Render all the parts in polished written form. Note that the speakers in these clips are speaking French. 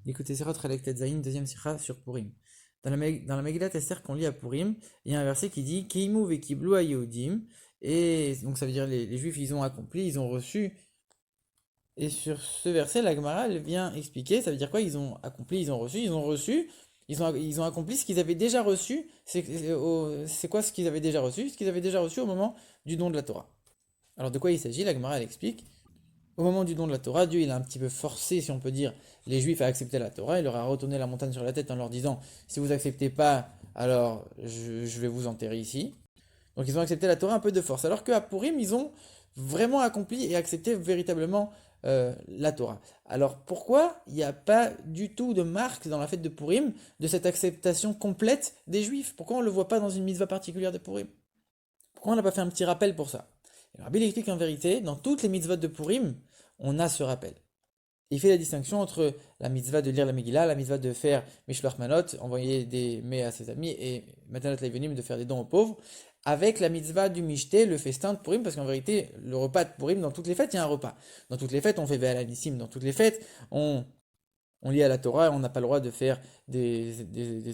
Écoutez, Sirot Chalek Tetzaïn, deuxième sikha sur Purim. Dans la Megillat Esther qu'on lit à Purim, il y a un verset qui dit Keimu vekiblu hayehudim. Et donc ça veut dire les Juifs, ils ont accompli, ils ont reçu. Et sur ce verset, la Gemara, elle vient expliquer, ça veut dire quoi? Ils ont accompli, ils ont reçu, ils ont accompli ce qu'ils avaient déjà reçu. C'est quoi ce qu'ils avaient déjà reçu? Ce qu'ils avaient déjà reçu au moment du don de la Torah. Alors de quoi il s'agit? La Gemara, elle explique. Au moment du don de la Torah, Dieu il a un petit peu forcé, si on peut dire, les Juifs à accepter la Torah. Il leur a retourné la montagne sur la tête en leur disant, si vous acceptez pas, alors je vais vous enterrer ici. Donc ils ont accepté la Torah un peu de force. Alors qu'à Purim, ils ont vraiment accompli et accepté véritablement la Torah. Alors pourquoi il n'y a pas du tout de marque dans la fête de Purim de cette acceptation complète des Juifs? Pourquoi on ne le voit pas dans une mitzvah particulière de Purim? Pourquoi on n'a pas fait un petit rappel pour ça? Alors, Rabbi explique en vérité, dans toutes les mitzvot de Purim, on a ce rappel. Il fait la distinction entre la mitzvah de lire la Megillah, la mitzvah de faire Mishloach Manot, envoyer des mets à ses amis, et Matanot Levonim de faire des dons aux pauvres, avec la mitzvah du Mishté, le festin de Purim, parce qu'en vérité, le repas de Purim, dans toutes les fêtes, il y a un repas. Dans toutes les fêtes, on fait Ve'al Anissim, dans toutes les fêtes, on lit à la Torah, on n'a pas le droit de faire des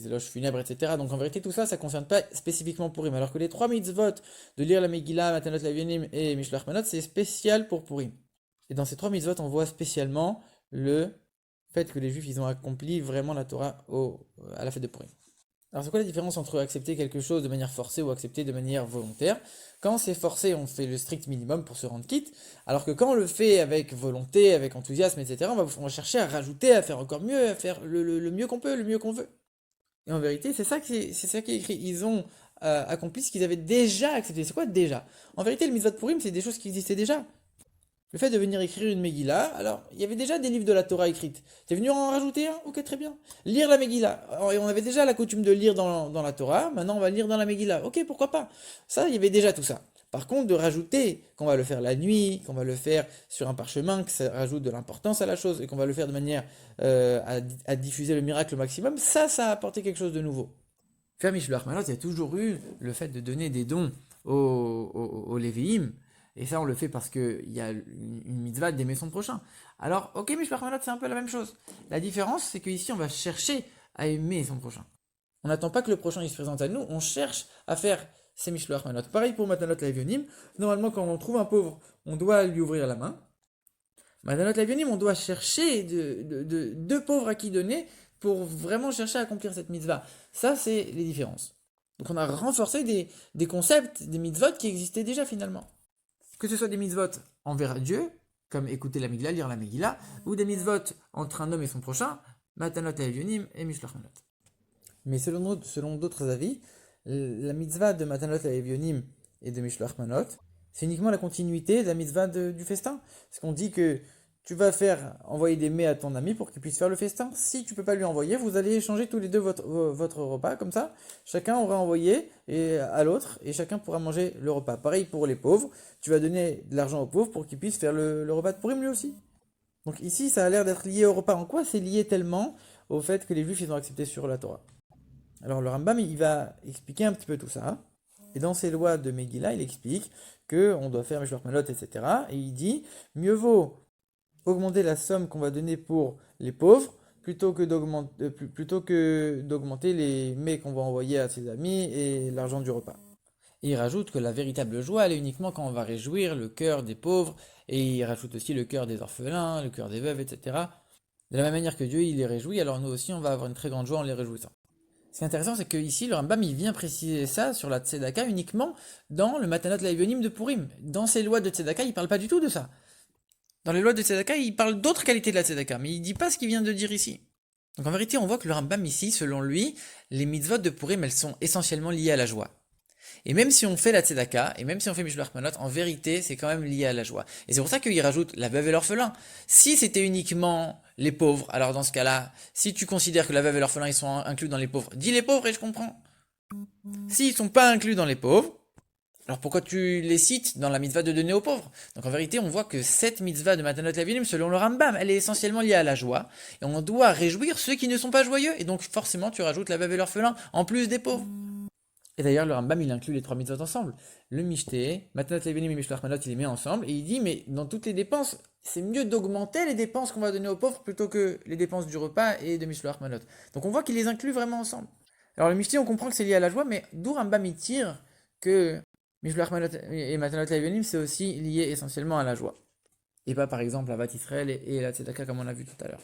éloges funèbres, etc. Donc en vérité, tout ça, ça ne concerne pas spécifiquement Purim. Alors que les trois mitzvot de lire la Megillah, Matanot Levonim et Mishloach Manot, c'est spécial pour Purim. Et dans ces trois mitzvot, on voit spécialement le fait que les Juifs, ils ont accompli vraiment la Torah à la fête de Purim. Alors c'est quoi la différence entre accepter quelque chose de manière forcée ou accepter de manière volontaire? Quand c'est forcé, on fait le strict minimum pour se rendre quitte, alors que quand on le fait avec volonté, avec enthousiasme, etc., on va chercher à rajouter, à faire encore mieux, à faire le mieux qu'on peut, le mieux qu'on veut. Et en vérité, c'est ça qui est écrit. Ils ont accompli ce qu'ils avaient déjà accepté. C'est quoi déjà? En vérité, le mitzvot de Purim, c'est des choses qui existaient déjà. Le fait de venir écrire une Megillah, alors il y avait déjà des livres de la Torah écrites. T'es venu en rajouter un? Ok, très bien. Lire la Megillah. Alors, et on avait déjà la coutume de lire dans la Torah, maintenant on va lire dans la Megillah. Ok, pourquoi pas? Ça, il y avait déjà tout ça. Par contre, de rajouter qu'on va le faire la nuit, qu'on va le faire sur un parchemin, que ça rajoute de l'importance à la chose, et qu'on va le faire de manière à diffuser le miracle au maximum, ça a apporté quelque chose de nouveau. Faire Mishloach Manot, il y a toujours eu le fait de donner des dons aux Lévi'im. Et ça, on le fait parce qu'il y a une mitzvah d'aimer son prochain. Alors, ok, Mishloach Manot, c'est un peu la même chose. La différence, c'est qu'ici, on va chercher à aimer son prochain. On n'attend pas que le prochain il se présente à nous, on cherche à faire ces Mishloach Manot. Pareil pour Matanot Le'Evionim. Normalement, quand on trouve un pauvre, on doit lui ouvrir la main. Matanot Le'Evionim, on doit chercher deux pauvres à qui donner pour vraiment chercher à accomplir cette mitzvah. Ça, c'est les différences. Donc on a renforcé des concepts, des mitzvot qui existaient déjà finalement. Que ce soit des mitzvot envers Dieu, comme écouter la Megillah, lire la Megillah, ou des mitzvot entre un homme et son prochain, Matanot Le'Evionim et Mishloach Manot. Mais selon d'autres avis, la mitzvah de Matanot Le'Evionim et de Mishloach Manot, c'est uniquement la continuité de la mitzvah du festin. Parce qu'on dit que tu vas faire envoyer des mets à ton ami pour qu'il puisse faire le festin. Si tu peux pas lui envoyer, vous allez échanger tous les deux votre repas, comme ça, chacun aura envoyé à l'autre et chacun pourra manger le repas. Pareil pour les pauvres, tu vas donner de l'argent aux pauvres pour qu'ils puissent faire le repas de Purim lui aussi. Donc ici, ça a l'air d'être lié au repas. En quoi c'est lié tellement au fait que les Juifs ils ont accepté sur la Torah? Alors le Rambam, il va expliquer un petit peu tout ça. Et dans ses lois de Megillah, il explique que on doit faire Mishloach Manot, etc. Et il dit, mieux vaut augmenter la somme qu'on va donner pour les pauvres plutôt que d'augmenter les mets qu'on va envoyer à ses amis et l'argent du repas. Et il rajoute que la véritable joie, elle est uniquement quand on va réjouir le cœur des pauvres, et il rajoute aussi le cœur des orphelins, le cœur des veuves, etc. De la même manière que Dieu, il les réjouit, alors nous aussi, on va avoir une très grande joie en les réjouissant. Ce qui est intéressant, c'est que ici, le Rambam, il vient préciser ça sur la Tzedaka uniquement dans le Matanot Le'Evionim de Purim. Dans ses lois de Tzedaka, il ne parle pas du tout de ça. Dans les lois de Tzedaka, il parle d'autres qualités de la Tzedaka, mais il ne dit pas ce qu'il vient de dire ici. Donc en vérité, on voit que le Rambam ici, selon lui, les mitzvot de Purim, elles sont essentiellement liées à la joie. Et même si on fait la tzedaka, et même si on fait Mishloach Manot, en vérité, c'est quand même lié à la joie. Et c'est pour ça qu'il rajoute la veuve et l'orphelin. Si c'était uniquement les pauvres, alors dans ce cas-là, si tu considères que la veuve et l'orphelin, ils sont inclus dans les pauvres, dis les pauvres et je comprends. S'ils sont pas inclus dans les pauvres, alors pourquoi tu les cites dans la mitzvah de donner aux pauvres? Donc en vérité, on voit que cette mitzvah de Matanot Le'Evionim, selon le Rambam, elle est essentiellement liée à la joie. Et on doit réjouir ceux qui ne sont pas joyeux. Et donc forcément, tu rajoutes la veuve et l'orphelin, en plus des pauvres. Et d'ailleurs, le Rambam, il inclut les trois mitzvot ensemble. Le Mishté, Matanot Le'Evionim et Mishloach Manot, il les met ensemble. Et il dit, mais dans toutes les dépenses, c'est mieux d'augmenter les dépenses qu'on va donner aux pauvres plutôt que les dépenses du repas et de Mishloach Manot. Donc on voit qu'il les inclut vraiment ensemble. Alors le Mishti, on comprend que c'est lié à la joie, mais d'où Rambam il tire que Mishloach Manot et Matanot Le'Evionim, c'est aussi lié essentiellement à la joie. Et pas par exemple à Bat Israël et la Tzedaka comme on l'a vu tout à l'heure.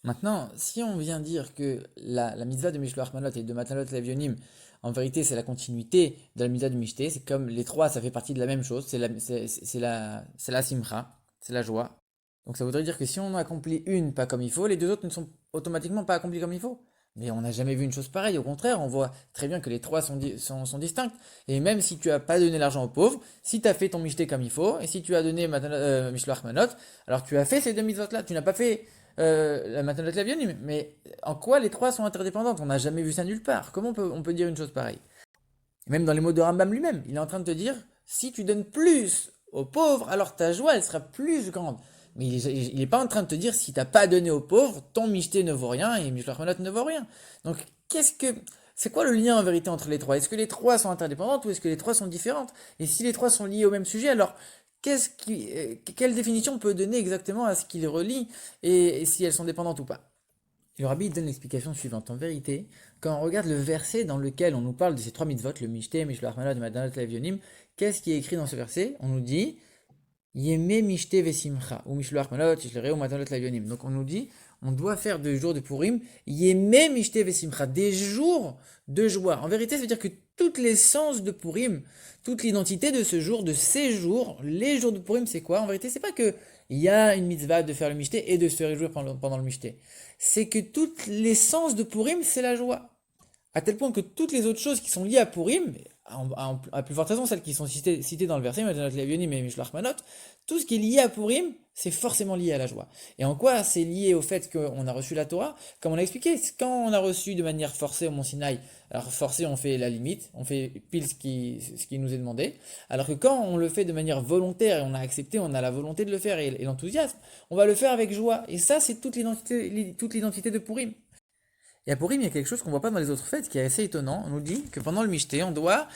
Maintenant, si on vient dire que la mitzvah de Mishloach Manot et de Matanot Le'Evionim, en vérité c'est la continuité de la mitzvah de Mishté, c'est comme les trois, ça fait partie de la même chose, c'est la simcha, c'est la joie. Donc ça voudrait dire que si on en accomplit une pas comme il faut, les deux autres ne sont automatiquement pas accomplis comme il faut. Mais on n'a jamais vu une chose pareille, au contraire, on voit très bien que les trois sont distincts. Et même si tu n'as pas donné l'argent aux pauvres, si tu as fait ton mishté comme il faut, et si tu as donné Mishloach Manot, alors tu as fait ces deux mitzvot-là, tu n'as pas fait la Matanot Le'Evionim. Mais en quoi les trois sont interdépendantes? On n'a jamais vu ça nulle part. Comment on peut dire une chose pareille? Même dans les mots de Rambam lui-même, il est en train de te dire, si tu donnes plus aux pauvres, alors ta joie, elle sera plus grande. Mais il n'est pas en train de te dire, si tu n'as pas donné aux pauvres, ton michté ne vaut rien et Mishloach Manot ne vaut rien. Donc, c'est quoi le lien en vérité entre les trois? Est-ce que les trois sont interdépendantes ou est-ce que les trois sont différentes? Et si les trois sont liés au même sujet, alors quelle définition on peut donner exactement à ce qui les relie et si elles sont dépendantes ou pas? Le rabbi donne l'explication suivante. En vérité, quand on regarde le verset dans lequel on nous parle de ces trois mitzvot, le Mishté, Mishloach Manot et Matanot Le'Evionim, qu'est-ce qui est écrit dans ce verset? On nous dit Yeme Mishté Vesimcha, ou Mishloach Manot, Tishlere ou Matanot Le'Evionim. Donc on nous dit, on doit faire des jours de Purim, Yeme Mishté Vesimcha, des jours de joie. En vérité, ça veut dire que toute l'essence de Purim, toute l'identité de ce jour, de ces jours, les jours de Purim, c'est quoi? En vérité, c'est pas que il y a une mitzvah de faire le Mishté et de se réjouir pendant le Mishté. C'est que toute l'essence de Purim, c'est la joie. À tel point que toutes les autres choses qui sont liées à Purim, à plus forte raison celles qui sont citées dans le verset, Matanot Le'Evionim et Mishloach Manot, tout ce qui est lié à Purim, c'est forcément lié à la joie. Et en quoi c'est lié au fait qu'on a reçu la Torah? Comme on l'a expliqué, quand on a reçu de manière forcée au Mont Sinaï, alors forcé on fait la limite, on fait pile ce qui nous est demandé, alors que quand on le fait de manière volontaire et on a accepté, on a la volonté de le faire et l'enthousiasme, on va le faire avec joie. Et ça c'est toute l'identité de Purim. Et à Purim, il y a quelque chose qu'on voit pas dans les autres fêtes qui est assez étonnant. On nous dit que pendant le Mishté, on doit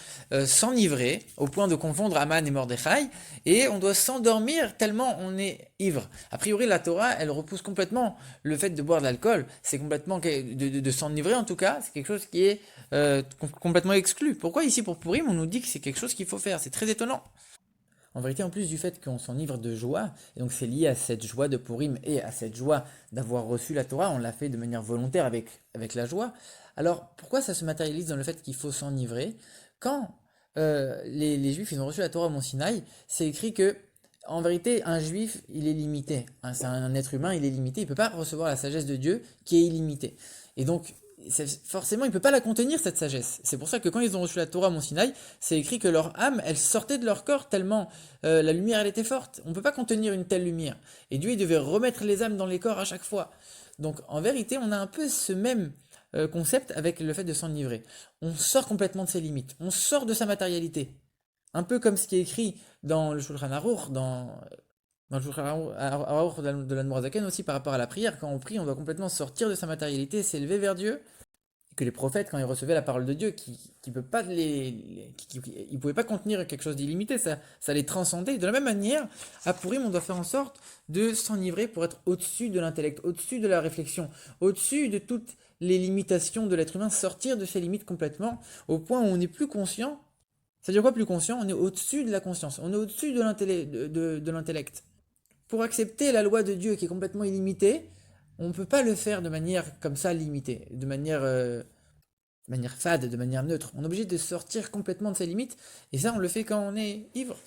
s'enivrer au point de confondre Aman et Mordechai, et on doit s'endormir tellement on est ivre. A priori, la Torah, elle repousse complètement le fait de boire de l'alcool. C'est complètement de s'enivrer en tout cas. C'est quelque chose qui est complètement exclu. Pourquoi ici pour Purim, on nous dit que c'est quelque chose qu'il faut faire? C'est très étonnant. En vérité, en plus du fait qu'on s'enivre de joie, et donc c'est lié à cette joie de Purim et à cette joie d'avoir reçu la Torah, on l'a fait de manière volontaire avec la joie. Alors pourquoi ça se matérialise dans le fait qu'il faut s'enivrer? Quand les Juifs ils ont reçu la Torah au Mont Sinaï, c'est écrit que en vérité, un juif, il est limité. C'est un être humain, il est limité. Il ne peut pas recevoir la sagesse de Dieu qui est illimitée. Et donc, forcément, il ne peut pas la contenir, cette sagesse. C'est pour ça que quand ils ont reçu la Torah à Mont Sinaï, c'est écrit que leur âme, elle sortait de leur corps tellement la lumière, elle était forte. On ne peut pas contenir une telle lumière. Et Dieu, il devait remettre les âmes dans les corps à chaque fois. Donc, en vérité, on a un peu ce même concept avec le fait de s'enivrer. On sort complètement de ses limites. On sort de sa matérialité. Un peu comme ce qui est écrit dans le Shulchan Aruch, dans le Shulchan Aruch de la Noirzaken aussi par rapport à la prière. Quand on prie, on doit complètement sortir de sa matérialité, s'élever vers Dieu. Que les prophètes, quand ils recevaient la parole de Dieu, qui peut pas ils pouvaient pas contenir quelque chose d'illimité, ça les transcendait. De la même manière, à Purim, on doit faire en sorte de s'enivrer pour être au-dessus de l'intellect, au-dessus de la réflexion, au-dessus de toutes les limitations de l'être humain, sortir de ses limites complètement, au point où on n'est plus conscient. Ça veut dire quoi plus conscient? On est au-dessus de la conscience, on est au-dessus de l'intellect. Pour accepter la loi de Dieu qui est complètement illimitée, on ne peut pas le faire de manière comme ça limitée, de manière fade, de manière neutre. On est obligé de sortir complètement de ses limites, et ça on le fait quand on est ivre.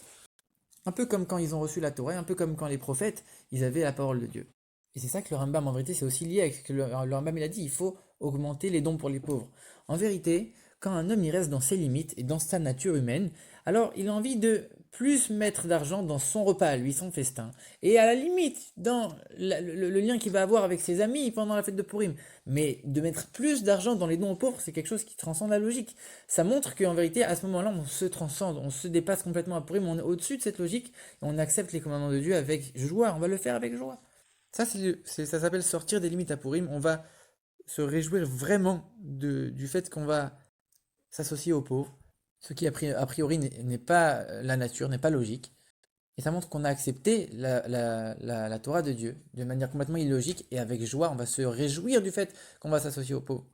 Un peu comme quand ils ont reçu la Torah, un peu comme quand les prophètes, ils avaient la parole de Dieu. Et c'est ça que le Rambam, en vérité, c'est aussi lié avec ce que le Rambam, il a dit, il faut augmenter les dons pour les pauvres. En vérité, quand un homme, il reste dans ses limites et dans sa nature humaine, alors il a envie de plus mettre d'argent dans son repas à lui, son festin. Et à la limite, dans le lien qu'il va avoir avec ses amis pendant la fête de Purim. Mais de mettre plus d'argent dans les dons aux pauvres, c'est quelque chose qui transcende la logique. Ça montre qu'en vérité, à ce moment-là, on se transcende, on se dépasse complètement à Purim, on est au-dessus de cette logique, et on accepte les commandements de Dieu avec joie, on va le faire avec joie. Ça s'appelle sortir des limites à Purim. On va se réjouir vraiment du fait qu'on va s'associer aux pauvres, ce qui a priori n'est pas la nature, n'est pas logique. Et ça montre qu'on a accepté la Torah de Dieu de manière complètement illogique et avec joie. On va se réjouir du fait qu'on va s'associer aux pauvres.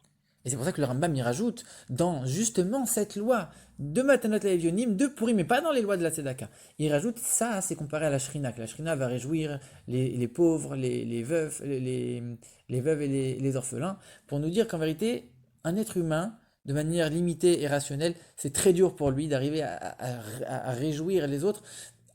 Et c'est pour ça que le Rambam y rajoute dans justement cette loi de Matanot Le'Evionim, de Purim, mais pas dans les lois de la Tzedaka. Il rajoute ça, c'est comparé à la Shrina, que la Shrina va réjouir les pauvres, les veufs, les veuves et les orphelins, pour nous dire qu'en vérité, un être humain, de manière limitée et rationnelle, c'est très dur pour lui d'arriver à réjouir les autres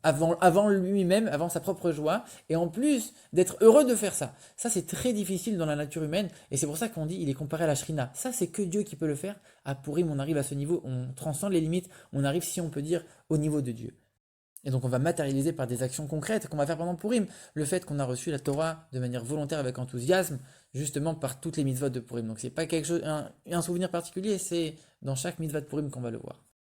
avant lui-même, avant sa propre joie, et en plus d'être heureux de faire ça. Ça, c'est très difficile dans la nature humaine, et c'est pour ça qu'on dit il est comparé à la Shrina. Ça, c'est que Dieu qui peut le faire. À Purim, on arrive à ce niveau, on transcende les limites, on arrive, si on peut dire, au niveau de Dieu. Et donc on va matérialiser par des actions concrètes qu'on va faire pendant Purim. Le fait qu'on a reçu la Torah de manière volontaire avec enthousiasme, justement par toutes les mitzvot de Purim. Donc c'est pas quelque chose, un souvenir particulier, c'est dans chaque mitzvah de Purim qu'on va le voir.